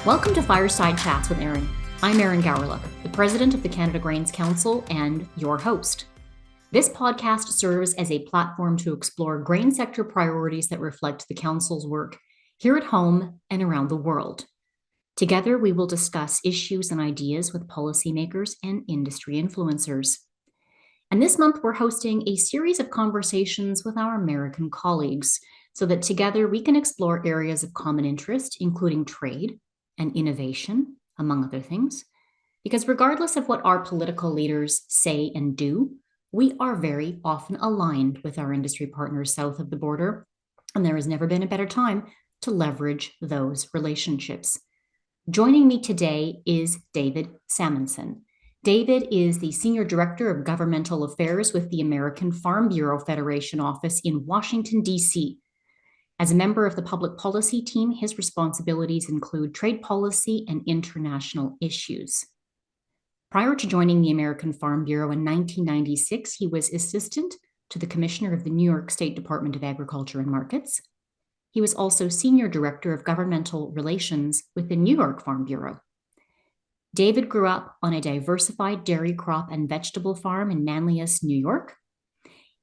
Welcome to Fireside Chats with Erin. I'm Erin Gowriluk, the president of the Canada Grains Council and your host. This podcast serves as a platform to explore grain sector priorities that reflect the Council's work here at home and around the world. Together, we will discuss issues and ideas with policymakers and industry influencers. And this month, we're hosting a series of conversations with our American colleagues so that together we can explore areas of common interest, including trade and innovation, among other things. Because regardless of what our political leaders say and do, we are very often aligned with our industry partners south of the border, and there has never been a better time to leverage those relationships. Joining me today is David Salmonsen. David is the Senior Director of Governmental Affairs with the American Farm Bureau Federation office in Washington, D.C. As a member of the public policy team, his responsibilities include trade policy and international issues. Prior to joining the American Farm Bureau in 1996, he was assistant to the Commissioner of the New York State Department of Agriculture and Markets. He was also Senior Director of Governmental Relations with the New York Farm Bureau. David grew up on a diversified dairy crop and vegetable farm in Manlius, New York.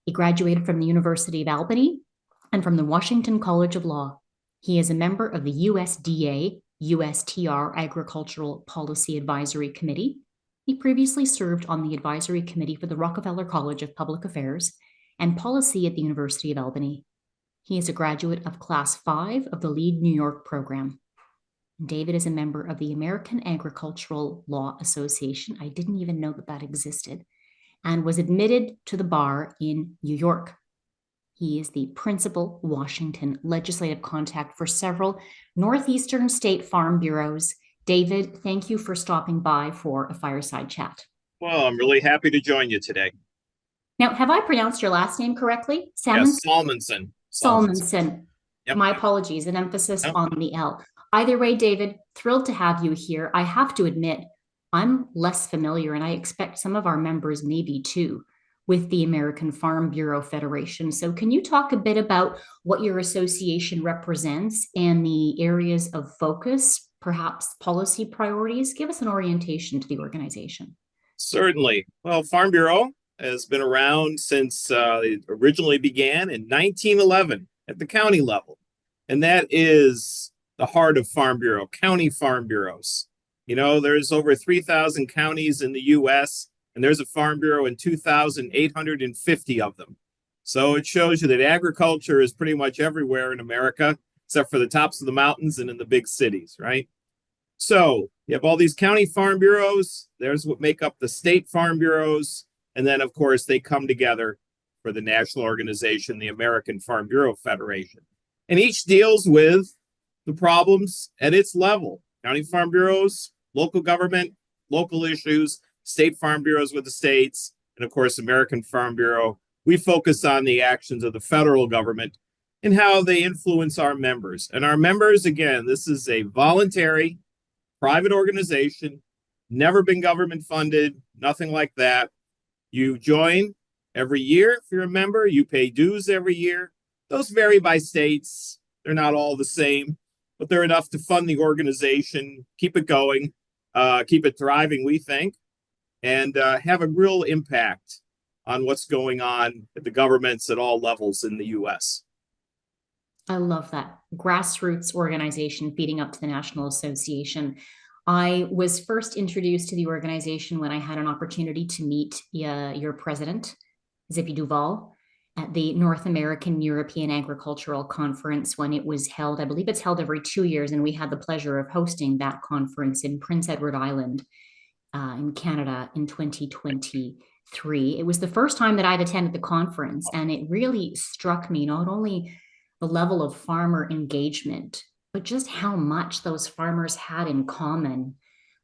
He graduated from the University of Albany and from the Washington College of Law. He is a member of the USDA USTR Agricultural Policy Advisory Committee. He previously served on the advisory committee for the Rockefeller College of Public Affairs and Policy at the University of Albany. He is a graduate of Class 5 of the LEAD New York program. David is a member of the American Agricultural Law Association. I didn't even know that existed, and was admitted to the bar in New York. He is the principal Washington legislative contact for several Northeastern state farm bureaus. David, thank you for stopping by for a fireside chat. Well, I'm really happy to join you today. Now, have I pronounced your last name correctly? Yes, Salmonsen. Salmonsen. Yep. My apologies, an emphasis on the L. Either way, David, thrilled to have you here. I have to admit, I'm less familiar, and I expect some of our members may be too, with the American Farm Bureau Federation. So can you talk a bit about what your association represents and the areas of focus, perhaps policy priorities? Give us an orientation to the organization. Certainly. Well, Farm Bureau has been around since it originally began in 1911 at the county level. And that is the heart of Farm Bureau, county farm bureaus. You know, there's over 3,000 counties in the U.S., and there's a Farm Bureau in 2,850 of them. So it shows you that agriculture is pretty much everywhere in America, except for the tops of the mountains and in the big cities, right? So you have all these county farm bureaus. There's what make up the state farm bureaus. And then, of course, they come together for the national organization, the American Farm Bureau Federation. And each deals with the problems at its level. County farm bureaus, local government, local issues, state farm bureaus with the states, and of course, American Farm Bureau. We focus on the actions of the federal government and how they influence our members. And our members, again, this is a voluntary, private organization, never been government funded, nothing like that. You join every year if you're a member, you pay dues every year. Those vary by states. They're not all the same, but they're enough to fund the organization, keep it going, keep it thriving, we think, and have a real impact on what's going on at the governments at all levels in the U.S. I love that. Grassroots organization feeding up to the National Association. I was first introduced to the organization when I had an opportunity to meet your president, Zippy Duval, at the North American European Agricultural Conference when it was held. I believe it's held every 2 years, and we had the pleasure of hosting that conference in Prince Edward Island in Canada in 2023. It was the first time that I've attended the conference, and it really struck me not only the level of farmer engagement, but just how much those farmers had in common.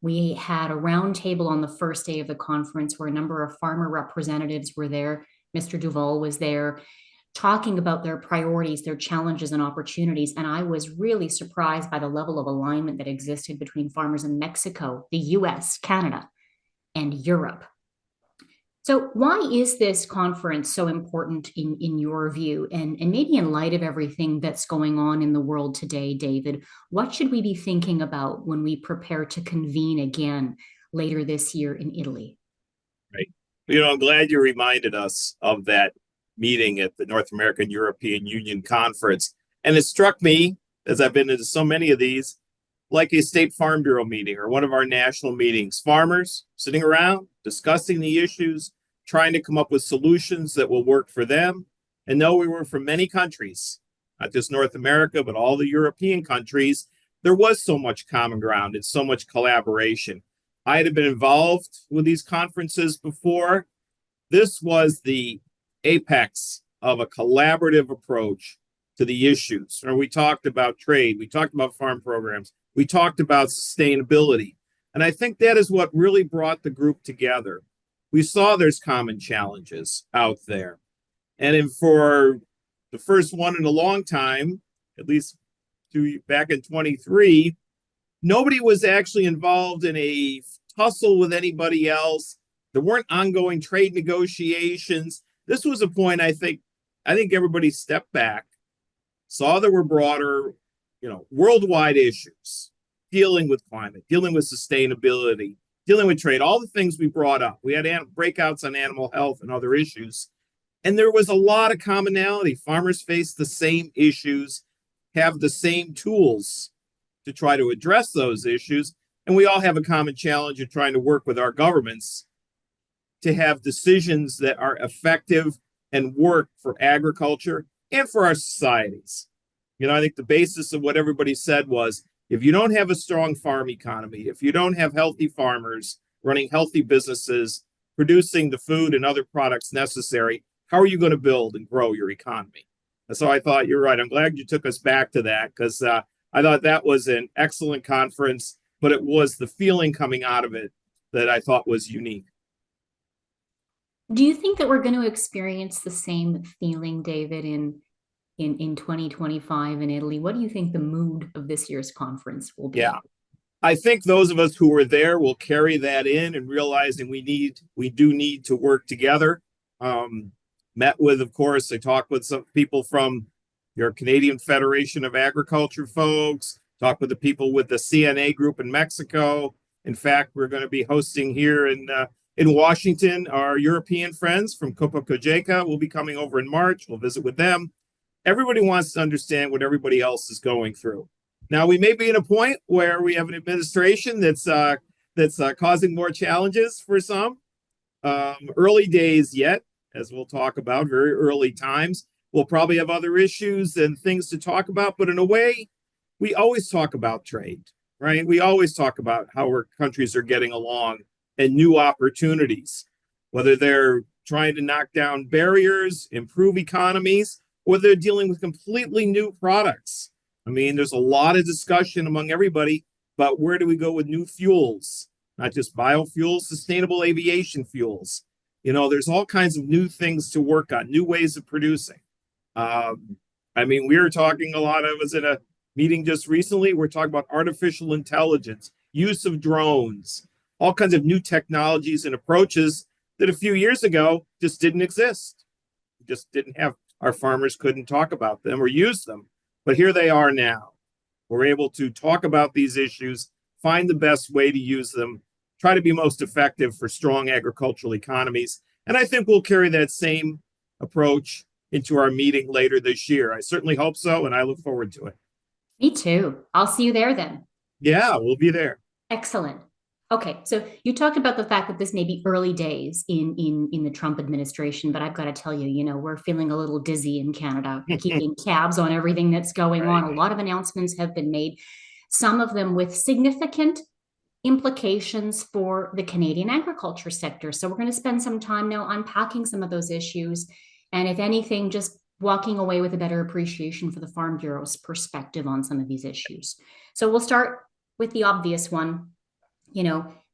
We had a round table on the first day of the conference where a number of farmer representatives were there. Mr. Duval was there talking about their priorities, their challenges and opportunities. And I was really surprised by the level of alignment that existed between farmers in Mexico, the US, Canada, and Europe. So why is this conference so important in your view? And maybe in light of everything that's going on in the world today, David, what should we be thinking about when we prepare to convene again later this year in Italy? Right. I'm glad you reminded us of that meeting at the North American European Union Conference. And it struck me, as I've been into so many of these, like a state farm bureau meeting or one of our national meetings. Farmers sitting around, discussing the issues, trying to come up with solutions that will work for them. And though we were from many countries, not just North America, but all the European countries, there was so much common ground and so much collaboration. I had been involved with these conferences before. This was the apex of a collaborative approach to the issues. We talked about trade, we talked about farm programs, we talked about sustainability. And I think that is what really brought the group together. We saw there's common challenges out there. And for the first one in a long time, at least back in 23, nobody was actually involved in a tussle with anybody else. There weren't ongoing trade negotiations. This was a point I think everybody stepped back, saw there were broader, worldwide issues dealing with climate, dealing with sustainability, dealing with trade, all the things we brought up. We had breakouts on animal health and other issues. And there was a lot of commonality. Farmers face the same issues, have the same tools to try to address those issues. And we all have a common challenge of trying to work with our governments to have decisions that are effective and work for agriculture and for our societies. I think the basis of what everybody said was, if you don't have a strong farm economy, if you don't have healthy farmers running healthy businesses, producing the food and other products necessary, how are you going to build and grow your economy? And so I thought, you're right. I'm glad you took us back to that, because I thought that was an excellent conference, but it was the feeling coming out of it that I thought was unique. Do you think that we're going to experience the same feeling, David, in 2025 in Italy? What do you think the mood of this year's conference will be? Yeah, I think those of us who were there will carry that in and realizing we do need to work together. Met with, of course, I talked with some people from your Canadian Federation of Agriculture folks, talked with the people with the CNA group in Mexico. In fact, we're going to be hosting here in Washington, our European friends from Copa Cogeca will be coming over in March. We'll visit with them. Everybody wants to understand what everybody else is going through. Now, we may be at a point where we have an administration that's causing more challenges for some. Early days yet, as we'll talk about, very early times. We'll probably have other issues and things to talk about, but in a way, we always talk about trade, right? We always talk about how our countries are getting along and new opportunities, whether they're trying to knock down barriers, improve economies, or they're dealing with completely new products. I mean, there's a lot of discussion among everybody about where do we go with new fuels, not just biofuels, sustainable aviation fuels. There's all kinds of new things to work on, new ways of producing. We were talking a lot. I was in a meeting just recently. We're talking about artificial intelligence, use of drones, all kinds of new technologies and approaches that a few years ago just didn't exist. We just didn't have, our farmers couldn't talk about them or use them. But here they are now. We're able to talk about these issues, find the best way to use them, try to be most effective for strong agricultural economies. And I think we'll carry that same approach into our meeting later this year. I certainly hope so, and I look forward to it. Me too. I'll see you there then. Yeah, we'll be there. Excellent. Okay, so you talked about the fact that this may be early days in the Trump administration, but I've got to tell you, we're feeling a little dizzy in Canada, keeping tabs on everything that's going on. A lot of announcements have been made, some of them with significant implications for the Canadian agriculture sector. So we're going to spend some time now unpacking some of those issues, and if anything, just walking away with a better appreciation for the Farm Bureau's perspective on some of these issues. So we'll start with the obvious one.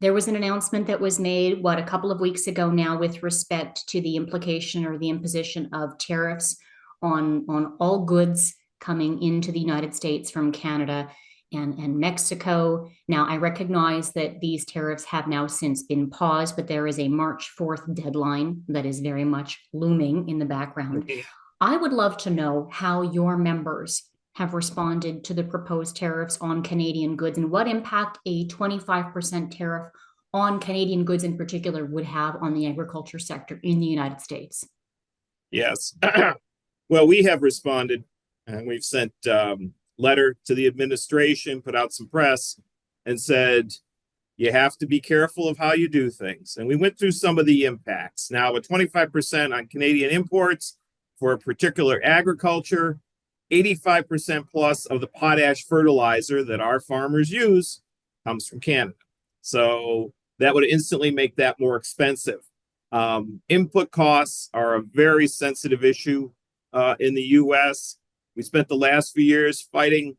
There was an announcement that was made, a couple of weeks ago now, with respect to the implication or the imposition of tariffs on all goods coming into the United States from Canada. and Mexico. Now, I recognize that these tariffs have now since been paused, but there is a March 4th deadline that is very much looming in the background. I would love to know how your members have responded to the proposed tariffs on Canadian goods and what impact a 25% tariff on Canadian goods in particular would have on the agriculture sector in the United States. Yes. Well, we have responded, and we've sent letter to the administration, put out some press, and said, you have to be careful of how you do things. And we went through some of the impacts. Now, with 25% on Canadian imports for a particular agriculture, 85% plus of the potash fertilizer that our farmers use comes from Canada. So that would instantly make that more expensive. Input costs are a very sensitive issue in the U.S. We spent the last few years fighting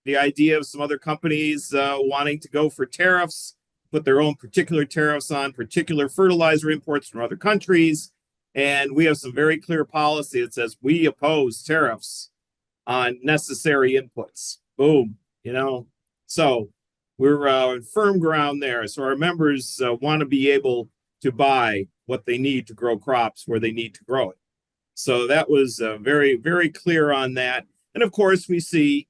the idea of some other companies wanting to go for tariffs, put their own particular tariffs on particular fertilizer imports from other countries. And we have some very clear policy that says we oppose tariffs on necessary inputs. Boom, So we're on firm ground there. So our members want to be able to buy what they need to grow crops where they need to grow it. So that was very, very clear on that. And of course, we see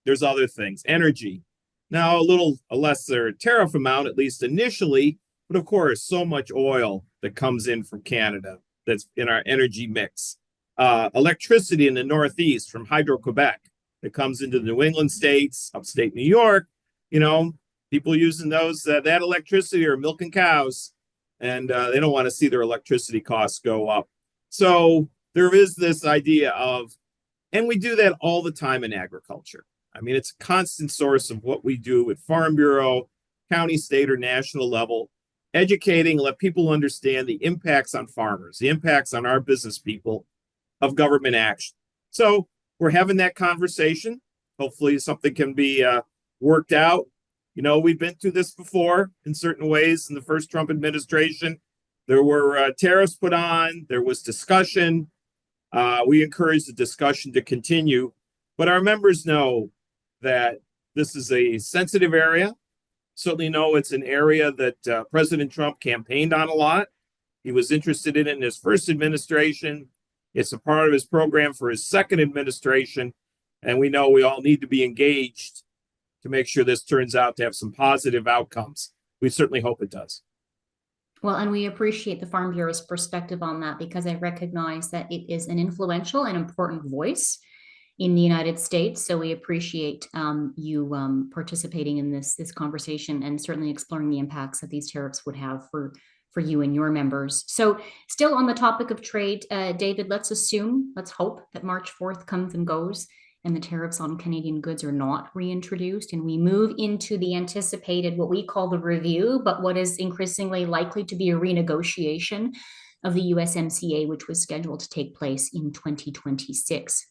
there's other things. Energy. Now, a lesser tariff amount, at least initially, but of course, so much oil that comes in from Canada that's in our energy mix. Electricity in the Northeast from Hydro-Quebec that comes into the New England states, upstate New York. People using that electricity are milking cows, and they don't want to see their electricity costs go up. So there is this idea of, and we do that all the time in agriculture. I mean, it's a constant source of what we do at Farm Bureau, county, state, or national level, educating, let people understand the impacts on farmers, the impacts on our business people of government action. So we're having that conversation. Hopefully something can be worked out. We've been through this before in certain ways in the first Trump administration. There were tariffs put on. There was discussion. We encourage the discussion to continue. But our members know that this is a sensitive area. Certainly know it's an area that President Trump campaigned on a lot. He was interested in it in his first administration. It's a part of his program for his second administration. And we know we all need to be engaged to make sure this turns out to have some positive outcomes. We certainly hope it does. Well, and we appreciate the Farm Bureau's perspective on that because I recognize that it is an influential and important voice in the United States. So we appreciate you participating in this conversation and certainly exploring the impacts that these tariffs would have for you and your members. So still on the topic of trade, David, let's hope that March 4th comes and goes and the tariffs on Canadian goods are not reintroduced, and we move into the anticipated, what we call the review, but what is increasingly likely to be a renegotiation of the USMCA, which was scheduled to take place in 2026.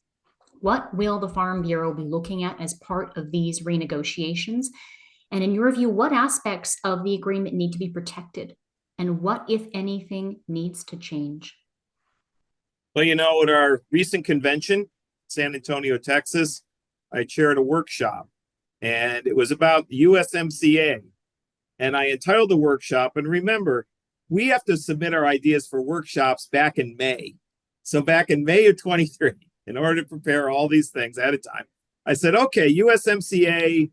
What will the Farm Bureau be looking at as part of these renegotiations? And in your view, what aspects of the agreement need to be protected? And what, if anything, needs to change? Well, at our recent convention, San Antonio, Texas, I chaired a workshop, and it was about the USMCA. And I entitled the workshop, and remember, we have to submit our ideas for workshops back in May. So back in May of 23, in order to prepare all these things at a time, I said, okay, USMCA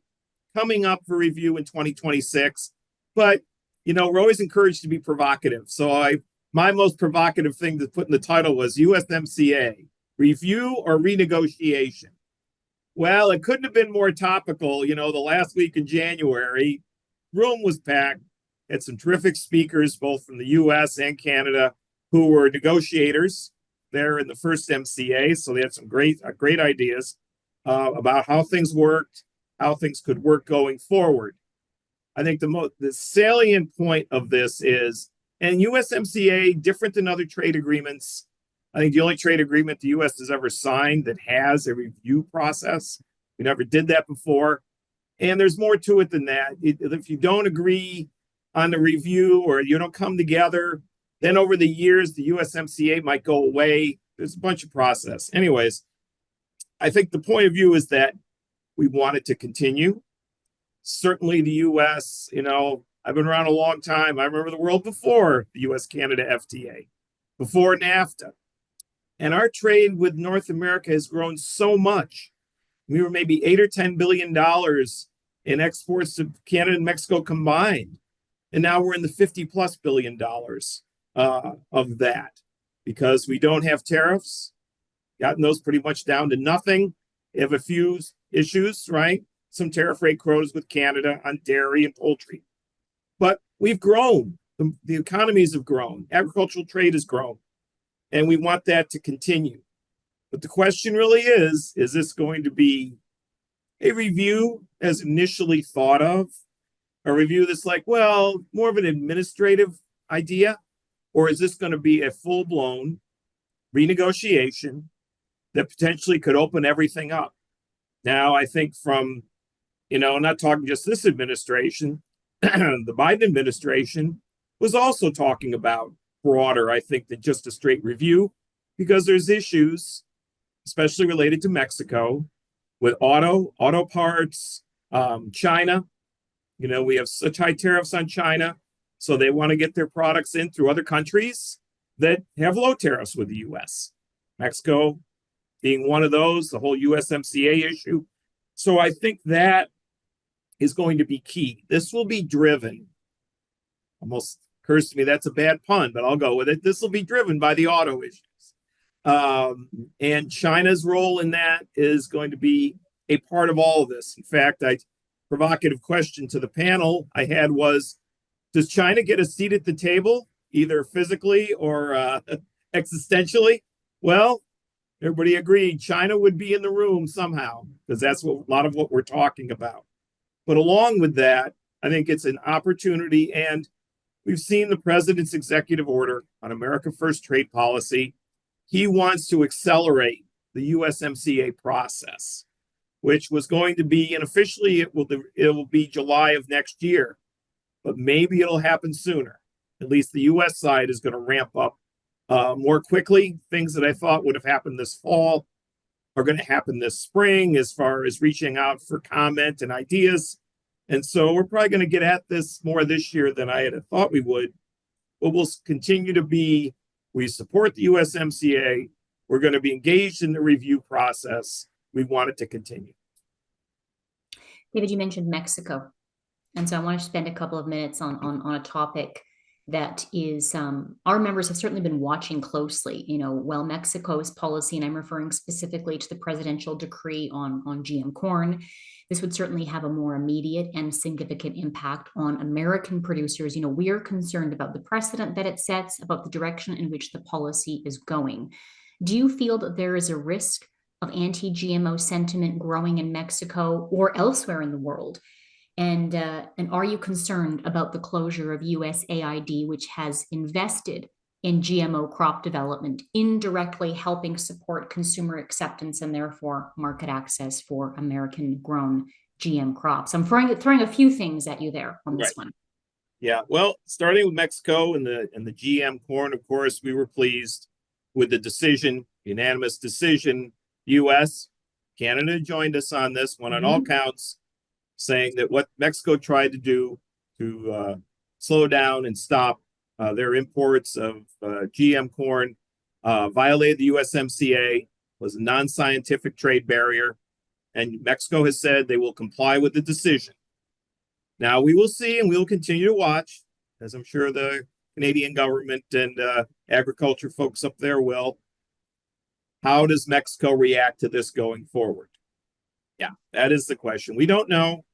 coming up for review in 2026. But, we're always encouraged to be provocative. So my most provocative thing to put in the title was USMCA. Review or renegotiation? Well, it couldn't have been more topical. The last week in January, room was packed. Had some terrific speakers, both from the U.S. and Canada, who were negotiators there in the first MCA. So they had some great ideas about how things worked, how things could work going forward. I think the salient point of this is, and USMCA, different than other trade agreements, I think the only trade agreement the U.S. has ever signed that has a review process. We never did that before. And there's more to it than that. If you don't agree on the review or you don't come together, then over the years, the USMCA might go away. There's a bunch of process. Anyways, I think the point of view is that We want it to continue. Certainly the US, I've been around a long time. I remember the world before the US-Canada FTA, before NAFTA. And our trade with North America has grown so much. We were maybe $8 or $10 billion in exports to Canada and Mexico combined. And now we're in the 50 plus $billion of that because we don't have tariffs, gotten those pretty much down to nothing. We have a few issues, right? Some tariff rate quotas with Canada on dairy and poultry. But we've grown. The economies have grown. Agricultural trade has grown. And we want that to continue. But the question really is this going to be a review as initially thought of? A review that's like, well, more of an administrative idea? Or is this going to be a full-blown renegotiation that potentially could open everything up? Now, I think from, not talking just this administration, the Biden administration was also talking about broader, I think, than just a straight review, because there's issues, especially related to Mexico, with auto parts, China. We have such high tariffs on China, so they want to get their products in through other countries that have low tariffs with the U.S. Mexico being one of those, the whole USMCA issue. So I think that is going to be key. This will be driven, almost occurs to me that's a bad pun, but I'll go with it. This will be driven by the auto issues. And China's role in that is going to be a part of all of this. In fact, provocative question to the panel I had was, does China get a seat at the table, either physically or existentially? Well, everybody agreed China would be in the room somehow, because that's a lot of what we're talking about. But along with that, I think it's an opportunity, and we've seen the president's executive order on America First trade policy. He wants to accelerate the USMCA process, which was going to be, and officially it will be July of next year, but maybe it'll happen sooner. At least the US side is going to ramp up more quickly. Things that I thought would have happened this fall are going to happen this spring as far as reaching out for comment and ideas. And so we're probably going to get at this more this year than I had thought we would. But we'll continue to be, we support the USMCA. We're going to be engaged in the review process. We want it to continue. David, you mentioned Mexico. And so I want to spend a couple of minutes on a topic that is our members have certainly been watching closely. While Mexico's policy, and I'm referring specifically to the presidential decree on GM corn, this would certainly have a more immediate and significant impact on American producers. We are concerned about the precedent that it sets, about the direction in which the policy is going. Do you feel that there is a risk of anti-GMO sentiment growing in Mexico or elsewhere in the world? And are you concerned about the closure of USAID, which has invested in GMO crop development, indirectly helping support consumer acceptance and therefore market access for American-grown GM crops? I'm throwing a few things at you there on this one. Yeah, well, starting with Mexico and the GM corn, of course, we were pleased with the decision, unanimous decision. U.S., Canada joined us on this one on all counts, saying that what Mexico tried to do to slow down and stop their imports of GM corn violated the USMCA, was a non-scientific trade barrier, and Mexico has said they will comply with the decision. Now, we will see, and we will continue to watch, as I'm sure the Canadian government and agriculture folks up there will. How does Mexico react to this going forward? Yeah, that is the question. We don't know.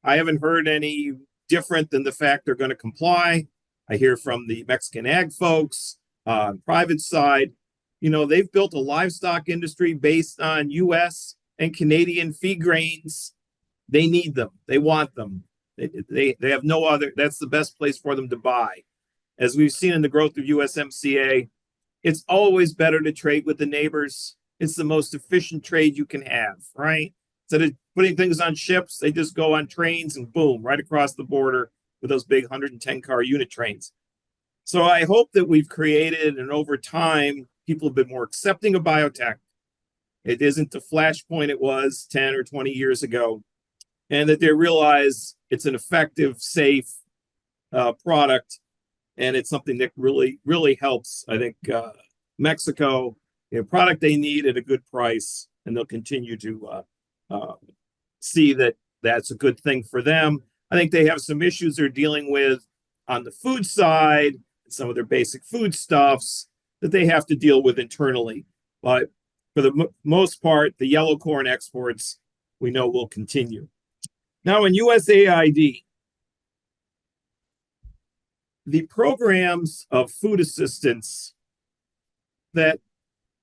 I haven't heard any different than the fact they're going to comply. I hear from the Mexican ag folks on private side. They've built a livestock industry based on U.S. and Canadian feed grains. They need them. They want them. They have no other. That's the best place for them to buy. As we've seen in the growth of USMCA, it's always better to trade with the neighbors. It's the most efficient trade you can have, right? Instead of putting things on ships, they just go on trains and boom, right across the border with those big 110-car unit trains. So I hope that we've created, and over time, people have been more accepting of biotech. It isn't the flashpoint it was 10 or 20 years ago, and that they realize it's an effective, safe product, and it's something that really helps, I think, Mexico, a product they need at a good price, and they'll continue to see that that's a good thing for them. I think they have some issues they're dealing with on the food side, some of their basic foodstuffs that they have to deal with internally. But for the most part, the yellow corn exports we know will continue. Now in USAID, the programs of food assistance that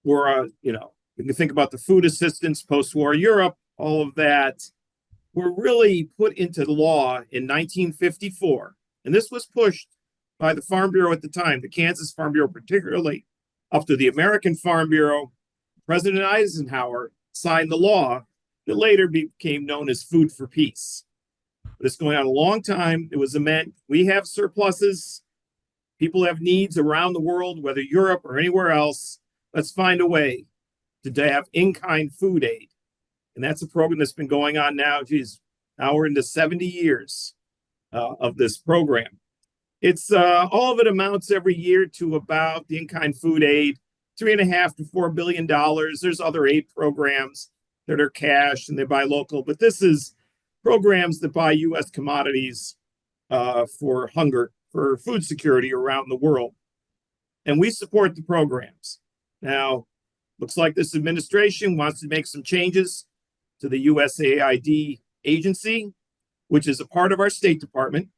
were, you can think about the food assistance, post-war Europe, all of that, were really put into law in 1954. And this was pushed by the Farm Bureau at the time, the Kansas Farm Bureau particularly, up to the American Farm Bureau. President Eisenhower signed the law that later became known as Food for Peace. But it's going on a long time. It was meant we have surpluses. People have needs around the world, whether Europe or anywhere else. Let's find a way to have in-kind food aid. And that's a program that's been going on now. Now we're into 70 years of this program. It's all of it amounts every year to about the in-kind food aid, $3.5 to $4 billion. There's other aid programs that are cash and they buy local, but this is programs that buy U.S. commodities for food security around the world. And we support the programs. Now, looks like this administration wants to make some changes to the USAID agency, which is a part of our State Department.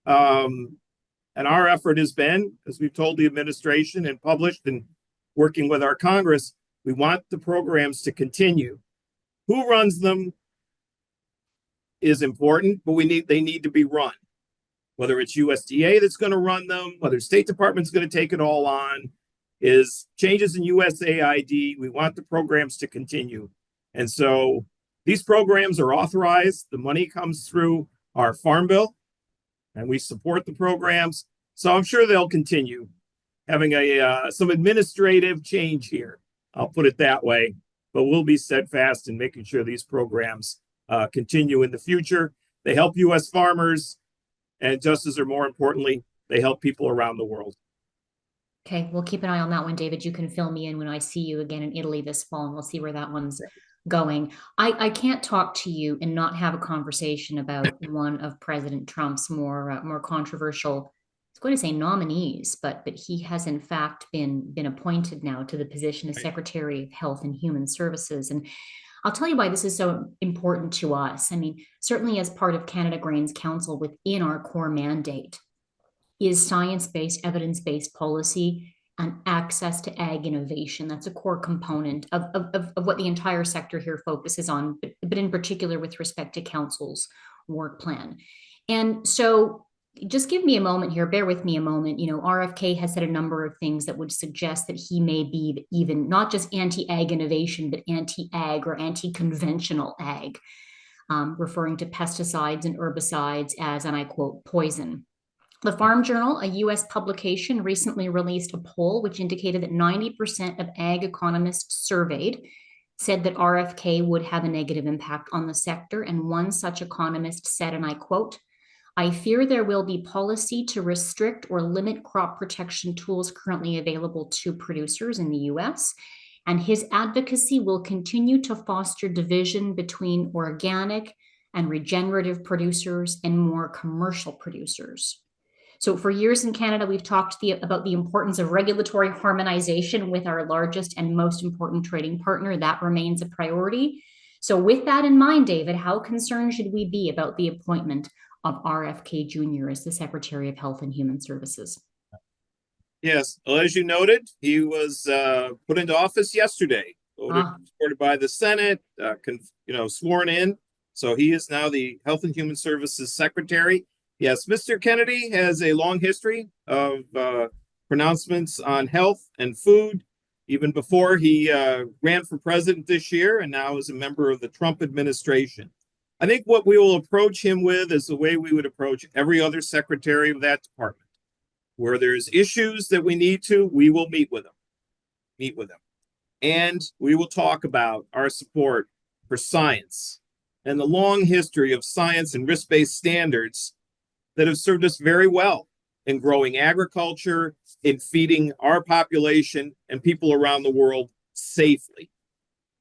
And our effort has been, as we've told the administration and published and working with our Congress, we want the programs to continue. Who runs them is important, but they need to be run. Whether it's USDA that's going to run them, whether State Department's going to take it all on, is changes in USAID. We want the programs to continue. And so these programs are authorized. The money comes through our Farm Bill, and we support the programs. So I'm sure they'll continue having some administrative change here. I'll put it that way. But we'll be steadfast in making sure these programs continue in the future. They help U.S. farmers, and just as or more importantly, they help people around the world. Okay, we'll keep an eye on that one, David. You can fill me in when I see you again in Italy this fall, and we'll see where that one's going. I can't talk to you and not have a conversation about one of President Trump's more controversial, I was going to say nominees, but he has in fact been appointed now to the position of Secretary of Health and Human Services. And I'll tell you why this is so important to us. I mean, certainly as part of Canada Grains Council within our core mandate is science-based, evidence-based policy and access to ag innovation. That's a core component of what the entire sector here focuses on, but in particular with respect to Council's work plan. And so just give me a moment here, bear with me a moment. RFK has said a number of things that would suggest that he may be even not just anti-ag innovation, but anti-ag or anti-conventional ag, referring to pesticides and herbicides as, and I quote, poison. The Farm Journal, a U.S. publication, recently released a poll which indicated that 90% of ag economists surveyed said that RFK would have a negative impact on the sector. And one such economist said, and I quote, "I fear there will be policy to restrict or limit crop protection tools currently available to producers in the U.S., and his advocacy will continue to foster division between organic and regenerative producers and more commercial producers." So for years in Canada, we've talked about the importance of regulatory harmonization with our largest and most important trading partner. That remains a priority. So with that in mind, David, how concerned should we be about the appointment of RFK Jr. as the Secretary of Health and Human Services? Yes, well, as you noted, he was put into office yesterday, supported by the Senate, sworn in. So he is now the Health and Human Services Secretary. Yes, Mr. Kennedy has a long history of pronouncements on health and food, even before he ran for president this year and now is a member of the Trump administration. I think what we will approach him with is the way we would approach every other secretary of that department. Where there's issues that we need to, we will meet with them. And we will talk about our support for science and the long history of science and risk-based standards that have served us very well in growing agriculture, in feeding our population and people around the world safely.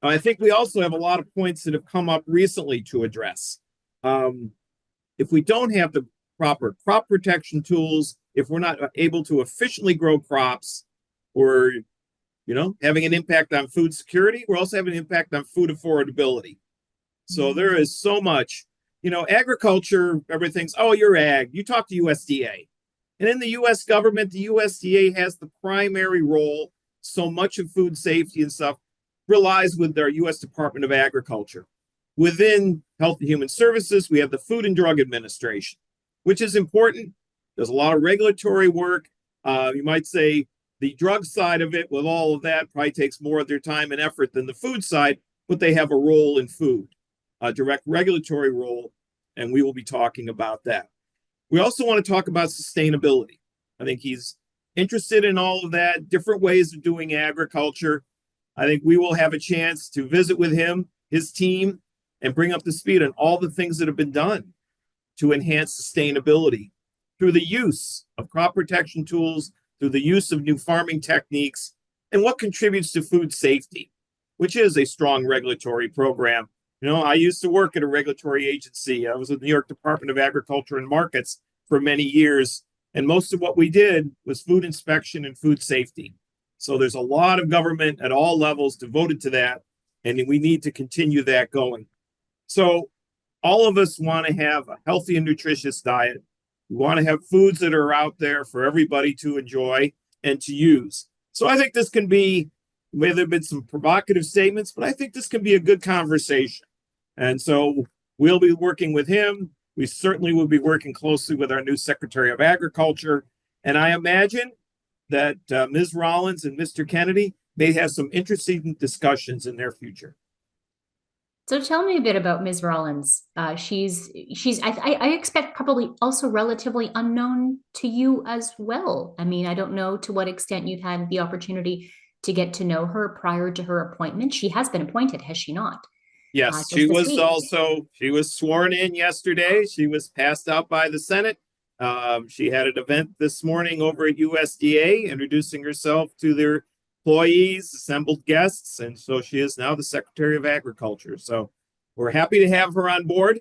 I think we also have a lot of points that have come up recently to address. If we don't have the proper crop protection tools, if we're not able to efficiently grow crops, we're having an impact on food security. We're also having an impact on food affordability. So there is so much, agriculture, everything's, oh, you're ag. You talk to USDA. And in the US government, the USDA has the primary role. So much of food safety and stuff relies with their US Department of Agriculture. Within Health and Human Services, we have the Food and Drug Administration, which is important. There's a lot of regulatory work. You might say the drug side of it, with all of that, probably takes more of their time and effort than the food side, but they have a role in food, a direct regulatory role, and we will be talking about that. We also want to talk about sustainability. I think he's interested in all of that, different ways of doing agriculture. I think we will have a chance to visit with him, his team, and bring up to speed on all the things that have been done to enhance sustainability through the use of crop protection tools, through the use of new farming techniques, and what contributes to food safety, which is a strong regulatory program. I used to work at a regulatory agency. I was with the New York Department of Agriculture and Markets for many years, and most of what we did was food inspection and food safety. So there's a lot of government at all levels devoted to that, and we need to continue that going. So all of us want to have a healthy and nutritious diet. We want to have foods that are out there for everybody to enjoy and to use. So I think this can be, there have been some provocative statements, but I think this can be a good conversation. And so we'll be working with him. We certainly will be working closely with our new Secretary of Agriculture. And I imagine that Ms. Rollins and Mr. Kennedy may have some interesting discussions in their future. So tell me a bit about Ms. Rollins. She's I expect probably also relatively unknown to you as well. I mean, I don't know to what extent you've had the opportunity to get to know her prior to her appointment. She has been appointed, has she not? Yes, she was sworn in yesterday. She was passed out by the Senate. She had an event this morning over at USDA introducing herself to their employees, assembled guests, and so she is now the Secretary of Agriculture. So we're happy to have her on board.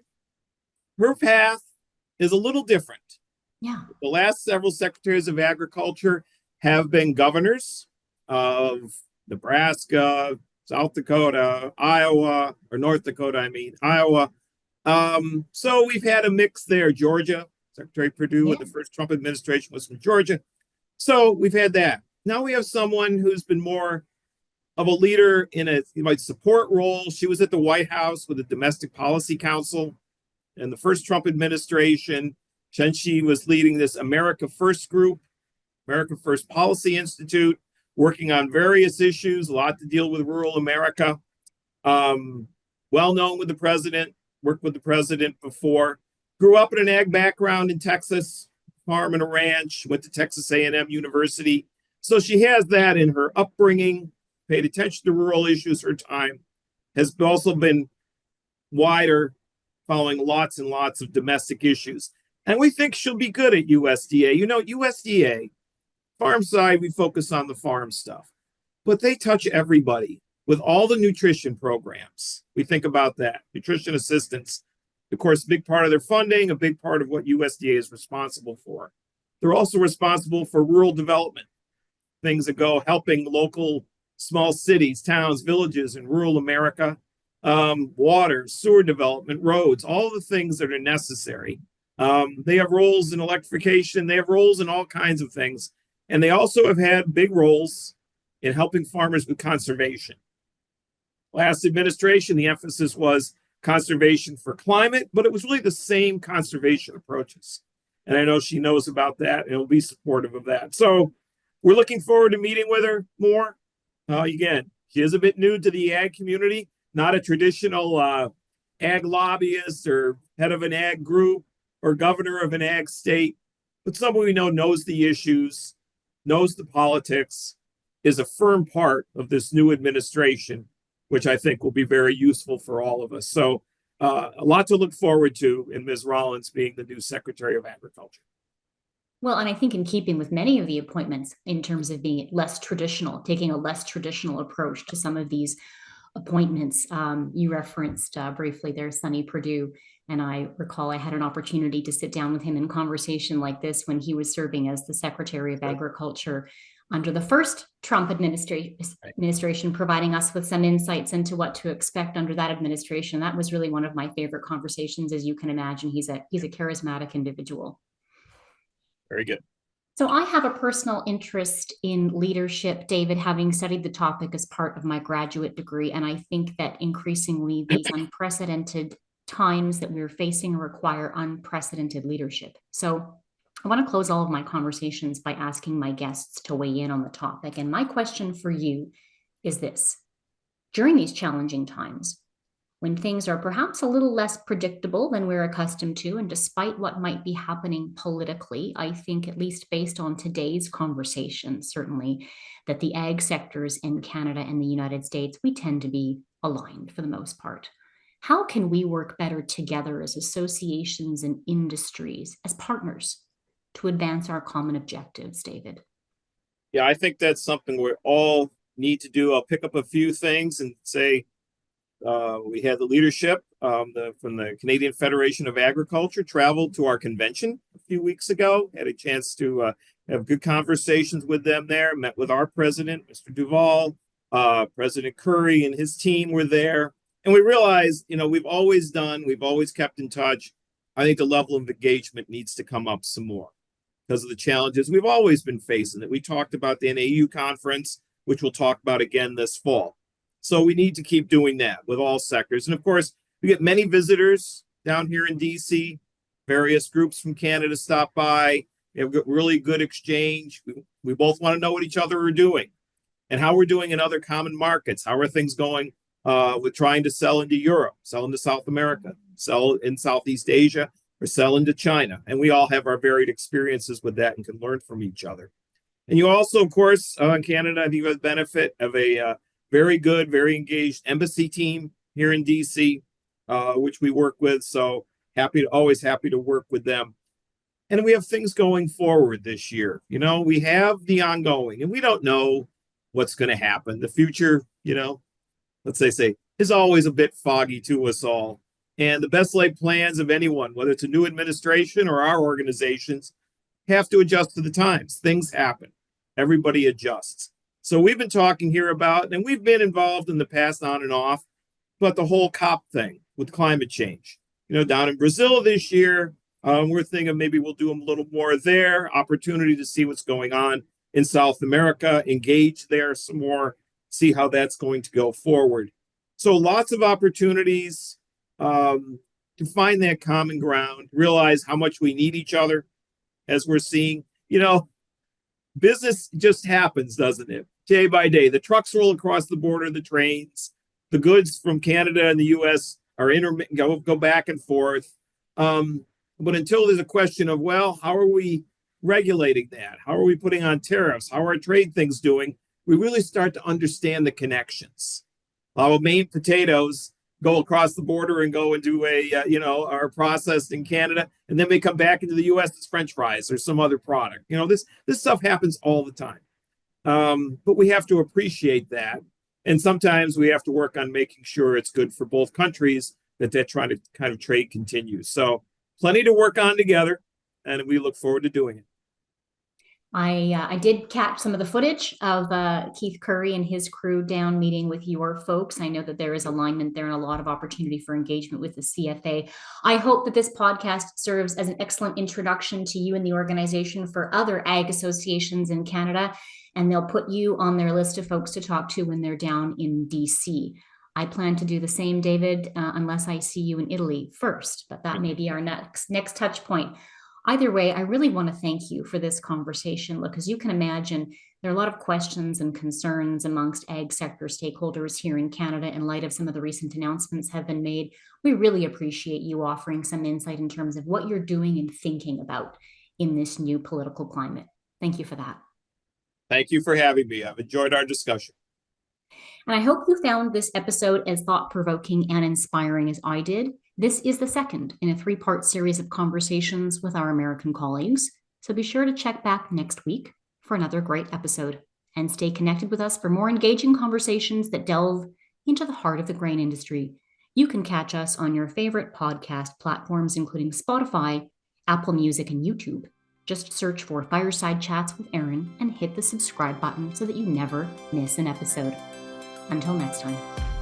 Her path is a little different. Yeah. The last several Secretaries of Agriculture have been governors of Nebraska, South Dakota, Iowa, or North Dakota, Iowa. So we've had a mix there. Georgia, Secretary Perdue with the first Trump administration was from Georgia. So we've had that. Now we have someone who's been more of a leader in a support role. She was at the White House with the Domestic Policy Council in the first Trump administration. Then she was leading this America First group, America First Policy Institute, working on various issues, a lot to deal with rural America. Well known with the president, worked with the president before. Grew up in an ag background in Texas, farm and a ranch, went to Texas A&M University. So she has that in her upbringing, paid attention to rural issues her time, has also been wider, following lots and lots of domestic issues. And we think she'll be good at USDA. USDA, farm side, we focus on the farm stuff, but they touch everybody with all the nutrition programs. We think about that, nutrition assistance. Of course, a big part of their funding, a big part of what USDA is responsible for. They're also responsible for rural development, things that go helping local small cities, towns, villages in rural America, water, sewer development, roads, all the things that are necessary. They have roles in electrification. They have roles in all kinds of things. And they also have had big roles in helping farmers with conservation. Last administration, the emphasis was conservation for climate, but it was really the same conservation approaches. And I know she knows about that and will be supportive of that. So we're looking forward to meeting with her more. Again, she is a bit new to the ag community, not a traditional ag lobbyist or head of an ag group or governor of an ag state, but someone we know knows the issues, knows the politics, is a firm part of this new administration, which I think will be very useful for all of us. So a lot to look forward to in Ms. Rollins being the new Secretary of Agriculture. Well, and I think in keeping with many of the appointments in terms of being less traditional, taking a less traditional approach to some of these appointments. You referenced briefly there Sonny Perdue, and I recall I had an opportunity to sit down with him in conversation like this when he was serving as the Secretary of Agriculture under the first Trump administration, providing us with some insights into what to expect under that administration. That was really one of my favorite conversations, as you can imagine. He's a charismatic individual. Very good. So I have a personal interest in leadership, David, having studied the topic as part of my graduate degree. And I think that increasingly these unprecedented times that we're facing require unprecedented leadership. So I want to close all of my conversations by asking my guests to weigh in on the topic. And my question for you is this: during these challenging times, when things are perhaps a little less predictable than we're accustomed to, and despite what might be happening politically, I think, at least based on today's conversation, certainly, that the ag sectors in Canada and the United States, we tend to be aligned for the most part. How can we work better together as associations and industries, as partners, to advance our common objectives, David? Yeah, I think that's something we all need to do. I'll pick up a few things and say, we had the leadership from the Canadian Federation of Agriculture traveled to our convention a few weeks ago, had a chance to have good conversations with them there, met with our president, Mr. Duval, President Curry and his team were there. And we realized, we've always kept in touch. I think the level of engagement needs to come up some more because of the challenges we've always been facing. That we talked about the NAU conference, which we'll talk about again this fall. So we need to keep doing that with all sectors. And of course, we get many visitors down here in DC, various groups from Canada stop by. We have really good exchange. We both want to know what each other are doing and how we're doing in other common markets. How are things going with trying to sell into Europe, sell into South America, sell in Southeast Asia, or sell into China? And we all have our varied experiences with that and can learn from each other. And you also, of course, in Canada, I think you have the benefit of a very good, very engaged embassy team here in DC, which we work with. So always happy to work with them. And we have things going forward this year. We have the ongoing, and we don't know what's going to happen. The future, let's say, is always a bit foggy to us all. And the best laid plans of anyone, whether it's a new administration or our organizations, have to adjust to the times. Things happen. Everybody adjusts. So we've been talking here about, and we've been involved in the past on and off, but the whole COP thing with climate change. Down in Brazil this year, we're thinking maybe we'll do a little more there, opportunity to see what's going on in South America, engage there some more, see how that's going to go forward. So lots of opportunities to find that common ground, realize how much we need each other as we're seeing, business just happens, doesn't it? Day by day, the trucks roll across the border, the trains, the goods from Canada and the U.S. are go back and forth. But until there's a question of, well, how are we regulating that? How are we putting on tariffs? How are trade things doing? We really start to understand the connections. How Maine potatoes go across the border and go into are processed in Canada, and then they come back into the U.S. as French fries or some other product. This stuff happens all the time. But we have to appreciate that. And sometimes we have to work on making sure it's good for both countries, that they're trying to kind of trade continues. So plenty to work on together, and we look forward to doing it. I did catch some of the footage of Keith Curry and his crew down meeting with your folks. I know that there is alignment there and a lot of opportunity for engagement with the CFA. I hope that this podcast serves as an excellent introduction to you and the organization for other ag associations in Canada, and they'll put you on their list of folks to talk to when they're down in DC. I plan to do the same, David, unless I see you in Italy first, but that may be our next touch point. Either way, I really want to thank you for this conversation. Look, as you can imagine, there are a lot of questions and concerns amongst ag sector stakeholders here in Canada in light of some of the recent announcements have been made. We really appreciate you offering some insight in terms of what you're doing and thinking about in this new political climate. Thank you for that. Thank you for having me. I've enjoyed our discussion. And I hope you found this episode as thought-provoking and inspiring as I did. This is the second in a 3-part series of conversations with our American colleagues. So be sure to check back next week for another great episode. And stay connected with us for more engaging conversations that delve into the heart of the grain industry. You can catch us on your favorite podcast platforms, including Spotify, Apple Music, and YouTube. Just search for Fireside Chats with Erin and hit the subscribe button so that you never miss an episode. Until next time.